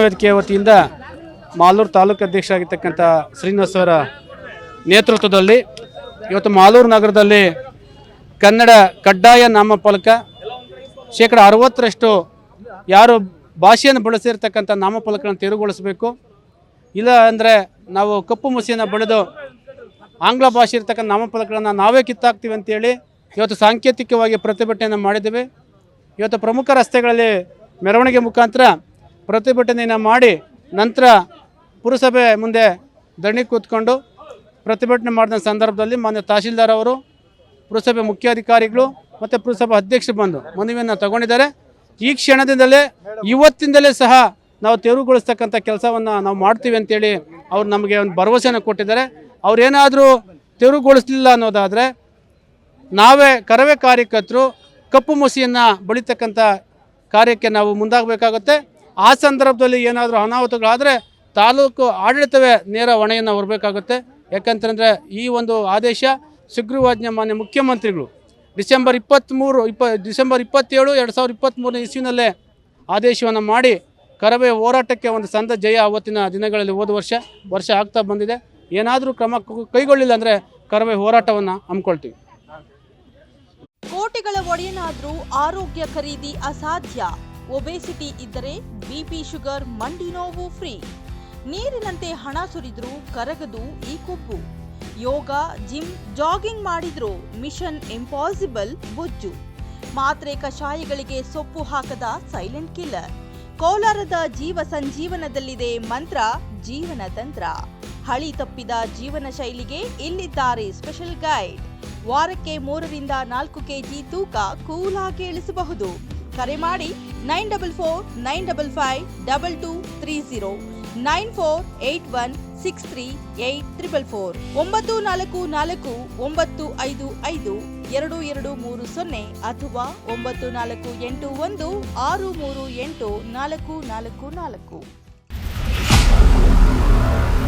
ವೇದಿಕೆಯ ವತಿಯಿಂದ ಮಾಲೂರು ತಾಲೂಕು ಅಧ್ಯಕ್ಷರಾಗಿರ್ತಕ್ಕಂಥ ಶ್ರೀನಿವಾಸ್ ಅವರ ನೇತೃತ್ವದಲ್ಲಿ ಇವತ್ತು ಮಾಲೂರು ನಗರದಲ್ಲಿ ಕನ್ನಡ ಕಡ್ಡಾಯ ನಾಮಫಲಕ ಶೇಕಡ 60ರಷ್ಟು ಯಾರು ಭಾಷೆಯನ್ನು ಬಳಸಿರ್ತಕ್ಕಂಥ ನಾಮಫಲಕಗಳನ್ನು ತೆರವುಗೊಳಿಸಬೇಕು. ಇಲ್ಲ ಅಂದರೆ ನಾವು ಕಪ್ಪು ಮುಸಿಯನ್ನು ಬಳಿದು ಆಂಗ್ಲ ಭಾಷೆ ಇರ್ತಕ್ಕಂಥ ನಾಮಫಲಕಗಳನ್ನು ನಾವೇ ಕಿತ್ತಾಕ್ತೀವಿ ಅಂತೇಳಿ ಇವತ್ತು ಸಾಂಕೇತಿಕವಾಗಿ ಪ್ರತಿಭಟನೆಯನ್ನು ಮಾಡಿದ್ದೇವೆ. ಇವತ್ತು ಪ್ರಮುಖ ರಸ್ತೆಗಳಲ್ಲಿ ಮೆರವಣಿಗೆ ಮುಖಾಂತರ ಪ್ರತಿಭಟನೆಯನ್ನು ಮಾಡಿ ನಂತರ ಪುರಸಭೆ ಮುಂದೆ ಧರಣಿ ಕೂತ್ಕೊಂಡು ಪ್ರತಿಭಟನೆ ಮಾಡಿದ ಸಂದರ್ಭದಲ್ಲಿ ಮಾನ್ಯ ತಹಶೀಲ್ದಾರ್ ಅವರು, ಪುರಸಭೆ ಮುಖ್ಯಾಧಿಕಾರಿಗಳು ಮತ್ತು ಪುರಸಭೆ ಅಧ್ಯಕ್ಷರು ಬಂದು ಮನವಿಯನ್ನು ತಗೊಂಡಿದ್ದಾರೆ. ಈ ಕ್ಷಣದಿಂದಲೇ ಇವತ್ತಿಂದಲೇ ಸಹ ನಾವು ತೆರವುಗೊಳಿಸ್ತಕ್ಕಂಥ ಕೆಲಸವನ್ನು ನಾವು ಮಾಡ್ತೀವಿ ಅಂತೇಳಿ ಅವ್ರು ನಮಗೆ ಒಂದು ಭರವಸೆಯನ್ನು ಕೊಟ್ಟಿದ್ದಾರೆ. ಅವ್ರೇನಾದರೂ ತೆರವುಗೊಳಿಸಲಿಲ್ಲ ಅನ್ನೋದಾದರೆ ನಾವೇ ಕರವೇ ಕಾರ್ಯಕರ್ತರು ಕಪ್ಪು ಮಸಿಯನ್ನು ಬಳಿತಕ್ಕಂಥ ಕಾರ್ಯಕ್ಕೆ ನಾವು ಮುಂದಾಗಬೇಕಾಗುತ್ತೆ. ಆ ಸಂದರ್ಭದಲ್ಲಿ ಏನಾದರೂ ಅನಾಹುತಗಳಾದರೆ ತಾಲೂಕು ಆಡಳಿತವೇ ನೇರ ಹೊಣೆಯನ್ನು ಹೊರಬೇಕಾಗುತ್ತೆ. ಯಾಕಂತಂದರೆ ಈ ಒಂದು ಆದೇಶ ಸುಗ್ರೀವಾಜ್ಞೆ ಮಾನ್ಯ ಮುಖ್ಯಮಂತ್ರಿಗಳು ಡಿಸೆಂಬರ್ 27, 2023 ಇಸ್ವಿನಲ್ಲೇ ಆದೇಶವನ್ನು ಮಾಡಿ ಕರವೇ ಹೋರಾಟಕ್ಕೆ ಒಂದು ಸಂದ ಜಯ ಅವತ್ತಿನ ದಿನಗಳಲ್ಲಿ ಹೋದ ವರ್ಷ ಆಗ್ತಾ ಬಂದಿದೆ. ಏನಾದರೂ ಕ್ರಮ ಕೈಗೊಳ್ಳಿಲ್ಲ ಅಂದರೆ ಕರವೇ ಹೋರಾಟವನ್ನು ಹಮ್ಮಿಕೊಳ್ತೀವಿ. ಕೋಟಿಗಳ ಒಡೆಯನಾದ್ರೂ ಆರೋಗ್ಯ ಖರೀದಿ ಅಸಾಧ್ಯ. ಒಬೆಸಿಟಿ ಇದ್ದರೆ ಬಿಪಿ, ಶುಗರ್, ಮಂಡಿ ನೋವು ಫ್ರೀ. ನೀರಿನಂತೆ ಹಣ ಸುರಿದ್ರೂ ಕರಗದು ಈ ಕೊಬ್ಬು. ಯೋಗ, ಜಿಮ್, ಜಾಗಿಂಗ್ ಮಾಡಿದ್ರೂ ಮಿಷನ್ ಇಂಪಾಸಿಬಲ್ ಬೊಜ್ಜು. ಮಾತ್ರೆ ಕಷಾಯಗಳಿಗೆ ಸೊಪ್ಪು ಹಾಕದ ಸೈಲೆಂಟ್ ಕಿಲ್ಲರ್. ಕೋಲಾರದ ಜೀವ ಸಂಜೀವನದಲ್ಲಿದೆ ಮಂತ್ರ, ಜೀವನ ತಂತ್ರ. ಹಳಿ ತಪ್ಪಿದ ಜೀವನ ಶೈಲಿಗೆ ಇಲ್ಲಿದ್ದಾರೆ ಸ್ಪೆಷಲ್ ಗೈಡ್. ವಾರಕ್ಕೆ 3 ರಿಂದ 4 ಕೆಜಿ ತೂಕ ಕೂಲಾಗಿ ಇಳಿಸಬಹುದು. ಕರೆ ಮಾಡಿ 9495552230, 9481638444, 9444955230 ಅಥವಾ 9481638444.